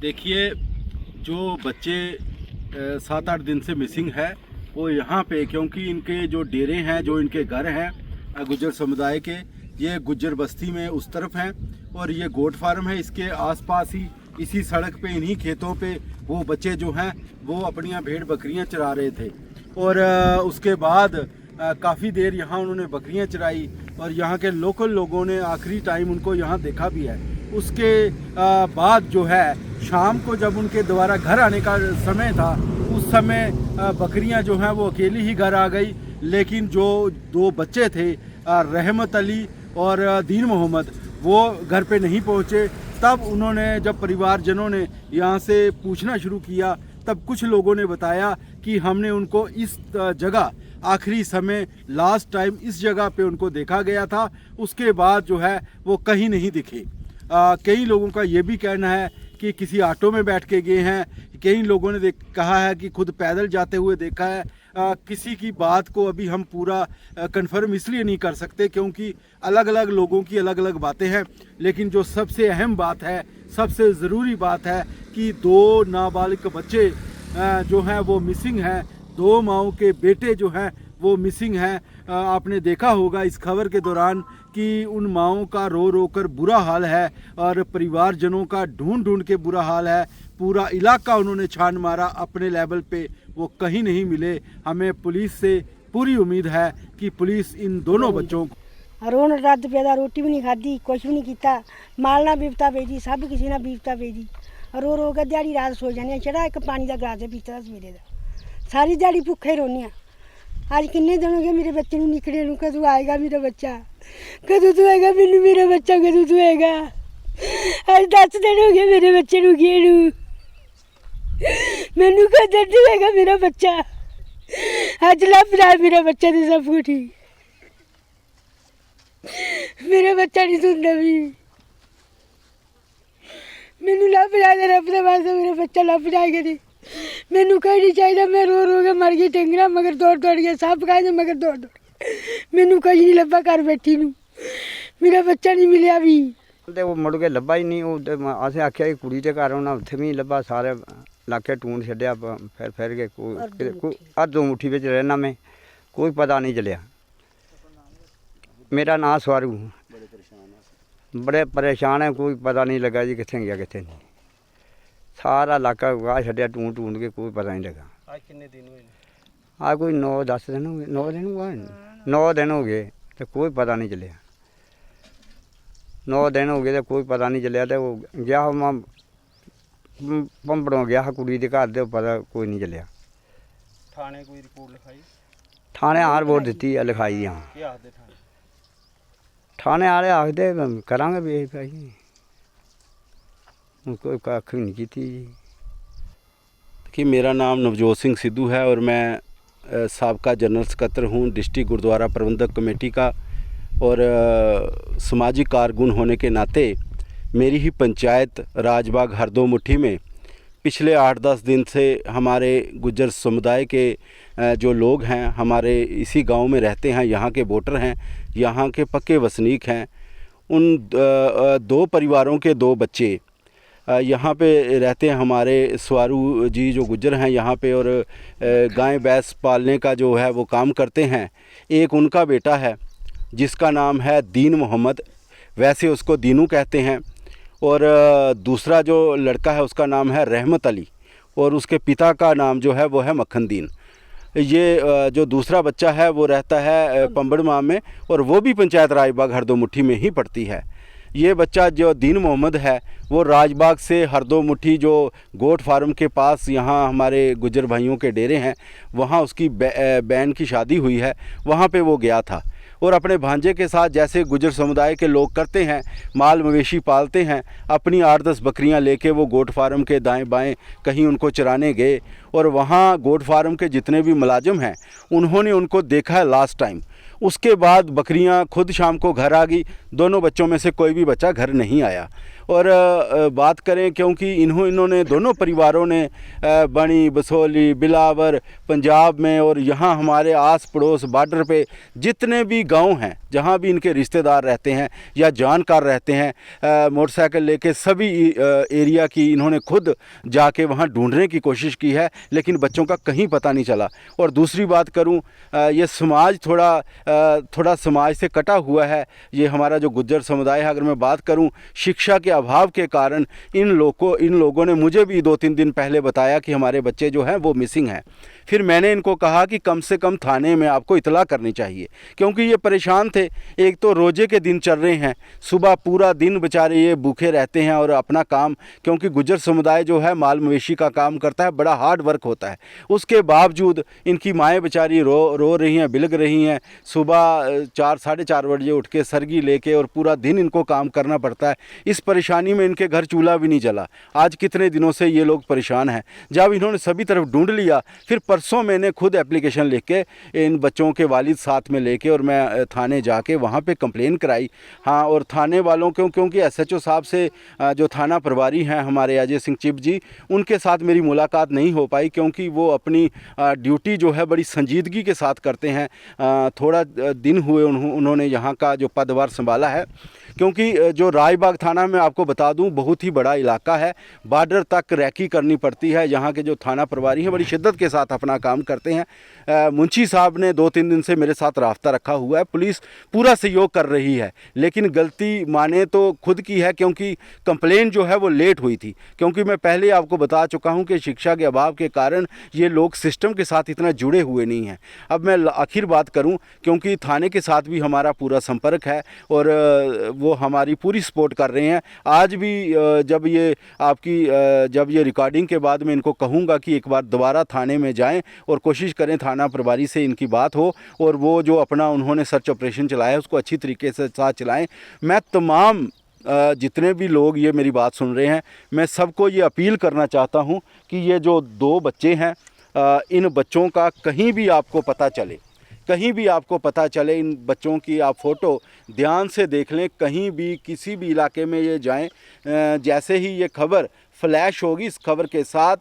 देखिए, जो बच्चे 7-8 दिन से मिसिंग है वो यहाँ पे, क्योंकि इनके जो डेरे हैं, जो इनके घर हैं गुज्जर समुदाय के, ये गुज्जर बस्ती में उस तरफ हैं और ये गोट फार्म है। इसके आसपास ही इसी सड़क पे, इन्हीं खेतों पे वो बच्चे जो हैं वो अपनी भेड़ बकरियां चरा रहे थे और उसके बाद काफ़ी देर यहाँ उन्होंने बकरियां चराई और यहाँ के लोकल लोगों ने आखिरी टाइम उनको यहाँ देखा भी है। उसके बाद जो है शाम को जब उनके दोबारा घर आने का समय था, उस समय बकरियां जो हैं वो अकेली ही घर आ गई, लेकिन जो 2 बच्चे थे रहमत अली और दीन मोहम्मद, वो घर पे नहीं पहुँचे। तब उन्होंने, जब परिवारजनों ने यहाँ से पूछना शुरू किया, तब कुछ लोगों ने बताया कि हमने उनको इस जगह आखिरी समय लास्ट टाइम इस जगह पे उनको देखा गया था, उसके बाद जो है वो कहीं नहीं दिखे। कई लोगों का ये भी कहना है कि किसी ऑटो में बैठ के गए हैं, कई लोगों ने कहा है कि खुद पैदल जाते हुए देखा है। किसी की बात को अभी हम पूरा कंफर्म इसलिए नहीं कर सकते क्योंकि अलग अलग लोगों की अलग अलग बातें हैं, लेकिन जो सबसे अहम बात है, सबसे ज़रूरी बात है कि 2 नाबालिग बच्चे जो हैं वो मिसिंग हैं, 2 माओं के बेटे जो हैं वो मिसिंग हैं। आपने देखा होगा इस खबर के दौरान कि उन माओं का रो रो कर बुरा हाल है और परिवारजनों का ढूंढ ढूंढ के बुरा हाल है। पूरा इलाका उन्होंने छान मारा, अपने लेवल पे वो कहीं नहीं मिले। हमें पुलिस से पूरी उम्मीद है कि पुलिस इन दोनों बच्चों को रोन रात पैदा रोटी भी नहीं खाधी, कुछ भी नहीं किया, मालना बिपता भेजी, सब किसी ने बिपता भेजी। रो रो के दिहाड़ी रात सो जाने, छड़ा एक पानी का गिलास पीता सवेरे का, सारी दिहाड़ी भुखे रोने। आज किन्ने दिन हो गए मेरे बच्चे को निकले नूं, कदों आएगा मेरा बच्चा, कदों तू आएगा, मैनू मेरा बच्चा कदों तू आएगा। आज 10 दिन हो गए मेरे बच्चे को गए नूं, मैनू कदों तू आएगा मेरा बच्चा। आज लभ रहा है मेरा बच्चा, तो सब कुछ ठीक, मेरा बच्चा नहीं सुनता भी, मैनू लभ रहा है, रब दे वास्ते मेरा बच्चा लभ जाएगा। नहीं मैनू कहीं नहीं चाहिए, मैं रो रो के मर गई टेंगरा, मगर दौड़ दौड़ के सब खाए, मगर दौड़ दौड़ मैनू कहीं नहीं लभा, घर बैठी नूं मेरा बच्चा नहीं मिलिया भी। ते वो मुड़ के लब्भा ही नहीं। असें आख्या कि कुड़ी दे घर होना, उत्थे भी लब्भा, सारे इलाके ढूंढ छड्डिया फिर के कोई अद्धो मुट्ठी बिच रहना मैं, कोई पता नहीं चलिया। मेरा नाम स्वारू, बड़े परेशान है, कोई पता नहीं लगा जी कित्थे गया कित्थे नहीं। सारा इलाका गाह छड्डिया ढूंढ ढूंढ के, कोई पता नहीं लगा। आज कितने दिन हुए? आज कोई 9-10 दिन हो गए, 9 दिन हुआ, 9 दिन हो गए, तो कोई पता नहीं चलिया। 9 दिन हो गए तो कोई पता नहीं चलिया। तो वो गया मैं पंपड़ों गया कुड़ी के घर, तो पता कोई नहीं चलिया। थाने कोई रिपोर्ट लिखाई? थाने हाँ रिपोर्ट दी है, लिखाई। हाँ क्या आखदे थाने? थाने वाले आखते करांगे भी भाई, कोई कख नहीं की थी। कि मेरा नाम नवजोत सिंह सिद्धू है और मैं साबका जनरल सकत्तर हूँ डिस्ट्रिक्ट गुरुद्वारा प्रबंधक कमेटी का, और सामाजिक कारकुन होने के नाते मेरी ही पंचायत राजबाग हरदो मुट्ठी में पिछले 8-10 दिन से हमारे गुज्जर समुदाय के जो लोग हैं, हमारे इसी गांव में रहते हैं, यहाँ के वोटर हैं, यहाँ के पक्के वसनीक हैं। उन 2 परिवारों के 2 बच्चे यहाँ पे रहते हैं। हमारे स्वारू जी जो गुज्जर हैं यहाँ पे, और गाय भैंस पालने का जो है वो काम करते हैं। एक उनका बेटा है जिसका नाम है दीन मोहम्मद, वैसे उसको दीनू कहते हैं, और दूसरा जो लड़का है उसका नाम है रहमत अली, और उसके पिता का नाम जो है वो है मक्खनदीन। ये जो दूसरा बच्चा है वो रहता है पंबड़मा में, और वो भी पंचायत राजबाग हरदो मुट्ठी में ही पड़ती है। ये बच्चा जो दीन मोहम्मद है वो राजबाग से हरदो मुट्ठी जो गोट फार्म के पास यहाँ हमारे गुज्जर भाइयों के डेरे हैं, वहाँ उसकी बहन की शादी हुई है, वहाँ पे वो गया था और अपने भांजे के साथ, जैसे गुज्जर समुदाय के लोग करते हैं, माल मवेशी पालते हैं, अपनी 8-10 बकरियां लेके वो गोट फार्म के दाएं बाएं कहीं उनको चराने गए, और वहाँ गोट फार्म के जितने भी मुलाजिम हैं उन्होंने उनको देखा है लास्ट टाइम, उसके बाद बकरियां खुद शाम को घर आ गई। दोनों बच्चों में से कोई भी बच्चा घर नहीं आया। और बात करें, क्योंकि इन्होंने दोनों परिवारों ने बणी, बसोली, बिलावर, पंजाब में और यहाँ हमारे आस पड़ोस बॉर्डर पे जितने भी गांव हैं जहाँ भी इनके रिश्तेदार रहते हैं या जानकार रहते हैं, मोटरसाइकिल लेके सभी एरिया की इन्होंने खुद जाके वहाँ ढूंढने की कोशिश की है, लेकिन बच्चों का कहीं पता नहीं चला। और दूसरी बात करूँ, ये समाज थोड़ा समाज से कटा हुआ है। ये हमारा जो गुज्जर समुदाय है, अगर मैं बात करूँ, शिक्षा के अभाव के कारण इन लोगों ने मुझे भी 2-3 दिन पहले बताया कि हमारे बच्चे जो हैं वो मिसिंग हैं। फिर मैंने इनको कहा कि कम से कम थाने में आपको इतला करनी चाहिए, क्योंकि ये परेशान थे। एक तो रोजे के दिन चल रहे हैं, सुबह पूरा दिन बेचारे ये भूखे रहते हैं और अपना काम, क्योंकि गुज्जर समुदाय जो है माल मवेशी का काम करता है, बड़ा हार्ड वर्क होता है। उसके बावजूद इनकी माएँ बेचारी रो रही हैं, बिलग रही हैं। सुबह 4-4:30 बजे उठ के सरगी लेके और पूरा दिन इनको काम करना पड़ता है। इस परेशानी में इनके घर चूल्हा भी नहीं जला। आज कितने दिनों से ये लोग परेशान हैं। जब इन्होंने सभी तरफ ढूंढ लिया, फिर परसों मैंने खुद एप्लीकेशन लिख के इन बच्चों के वालिद साथ में लेके और मैं थाने जाके वहाँ पे कंप्लेन कराई। हाँ, और थाने वालों क्योंकि SHO साहब से जो थाना प्रभारी हैं हमारे अजय सिंह चिप जी, उनके साथ मेरी मुलाकात नहीं हो पाई, क्योंकि वो अपनी ड्यूटी जो है बड़ी संजीदगी के साथ करते हैं। थोड़ा दिन हुए उन्होंने यहाँ का जो पदभार संभाला है, क्योंकि जो राजबाग थाना में आपको बता दूं बहुत ही बड़ा इलाका है, बॉर्डर तक रैकी करनी पड़ती है। यहाँ के जो थाना प्रभारी हैं बड़ी शिद्दत के साथ अपना काम करते हैं। मुंशी साहब ने 2-3 दिन से मेरे साथ राब्ता रखा हुआ है। पुलिस पूरा सहयोग कर रही है, लेकिन गलती माने तो खुद की है, क्योंकि कंप्लेन जो है वो लेट हुई थी। क्योंकि मैं पहले आपको बता चुका हूँ कि शिक्षा के अभाव के कारण ये लोग सिस्टम के साथ इतना जुड़े हुए नहीं हैं। अब मैं आखिर बात करूँ, क्योंकि थाने के साथ भी हमारा पूरा संपर्क है और वो हमारी पूरी सपोर्ट कर रहे हैं। आज भी जब ये रिकॉर्डिंग के बाद मैं इनको कहूँगा कि एक बार दोबारा थाने में जाएं और कोशिश करें थाना प्रभारी से इनकी बात हो और वो जो अपना उन्होंने सर्च ऑपरेशन चलाया है उसको अच्छी तरीके से साथ चलाएं। मैं तमाम जितने भी लोग ये मेरी बात सुन रहे हैं, मैं सबको ये अपील करना चाहता हूँ कि ये जो 2 बच्चे हैं, इन बच्चों का कहीं भी आपको पता चले, इन बच्चों की आप फ़ोटो ध्यान से देख लें। कहीं भी किसी भी इलाके में ये जाएं, जैसे ही ये खबर फ्लैश होगी, इस खबर के साथ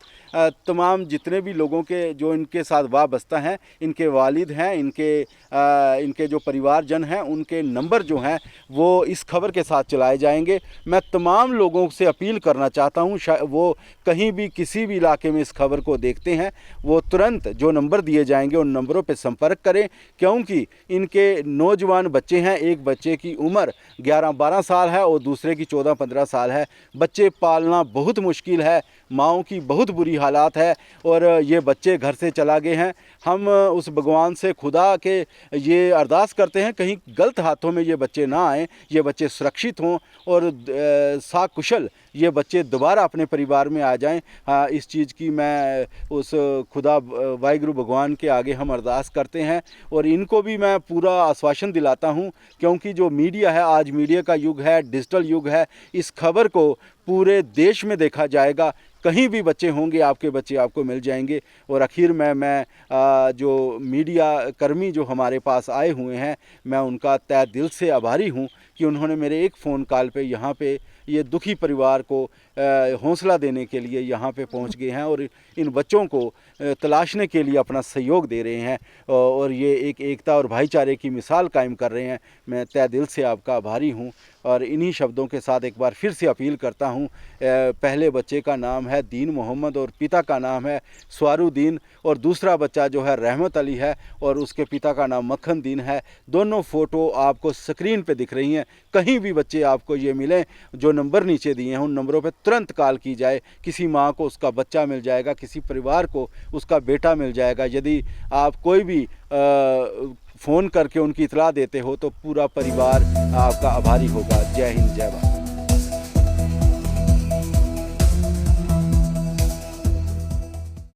तमाम जितने भी लोगों के जो इनके साथ वाबस्ता हैं, इनके वालिद हैं, इनके जो परिवारजन हैं, उनके नंबर जो हैं वो इस खबर के साथ चलाए जाएंगे। मैं तमाम लोगों से अपील करना चाहता हूं, वो कहीं भी किसी भी इलाके में इस खबर को देखते हैं, वो तुरंत जो नंबर दिए जाएंगे उन नंबरों पर संपर्क करें, क्योंकि इनके नौजवान बच्चे हैं। एक बच्चे की उम्र 11-12 साल है और दूसरे की 14-15 साल है। बच्चे पालना बहुत मुश्किल है, माँओं की बहुत बुरी हालात है और ये बच्चे घर से चला गए हैं। हम उस भगवान से खुदा के ये अरदास करते हैं कहीं गलत हाथों में ये बच्चे ना आएँ, ये बच्चे सुरक्षित हों और साकुशल ये बच्चे दोबारा अपने परिवार में आ जाएं। इस चीज़ की मैं उस खुदा वाहिगुरु भगवान के आगे हम अरदास करते हैं और इनको भी मैं पूरा आश्वासन दिलाता हूं, क्योंकि जो मीडिया है, आज मीडिया का युग है, डिजिटल युग है। इस खबर को पूरे देश में देखा जाएगा, कहीं भी बच्चे होंगे आपके बच्चे आपको मिल जाएंगे। और आखिर में मैं जो मीडिया कर्मी जो हमारे पास आए हुए हैं, मैं उनका तहे दिल से आभारी हूं कि उन्होंने मेरे एक फ़ोन कॉल पे यहाँ पे ये दुखी परिवार को हौसला देने के लिए यहाँ पे पहुँच गए हैं और इन बच्चों को तलाशने के लिए अपना सहयोग दे रहे हैं और ये एक एकता और भाईचारे की मिसाल कायम कर रहे हैं। मैं तहे दिल से आपका आभारी हूँ और इन्हीं शब्दों के साथ एक बार फिर से अपील करता हूँ। पहले बच्चे का नाम है दीन मोहम्मद और पिता का नाम है स्वारुद्दीन और दूसरा बच्चा जो है रहमत अली है और उसके पिता का नाम मक्खन दीन है। दोनों फ़ोटो आपको स्क्रीन पे दिख रही हैं। कहीं भी बच्चे आपको ये मिलें, जो नंबर नीचे दिए हैं उन नंबरों पे तुरंत कॉल की जाए। किसी माँ को उसका बच्चा मिल जाएगा, किसी परिवार को उसका बेटा मिल जाएगा। यदि आप कोई भी फ़ोन करके उनकी इतला देते हो तो पूरा परिवार आपका आभारी होगा। जय हिंद, जय भारत।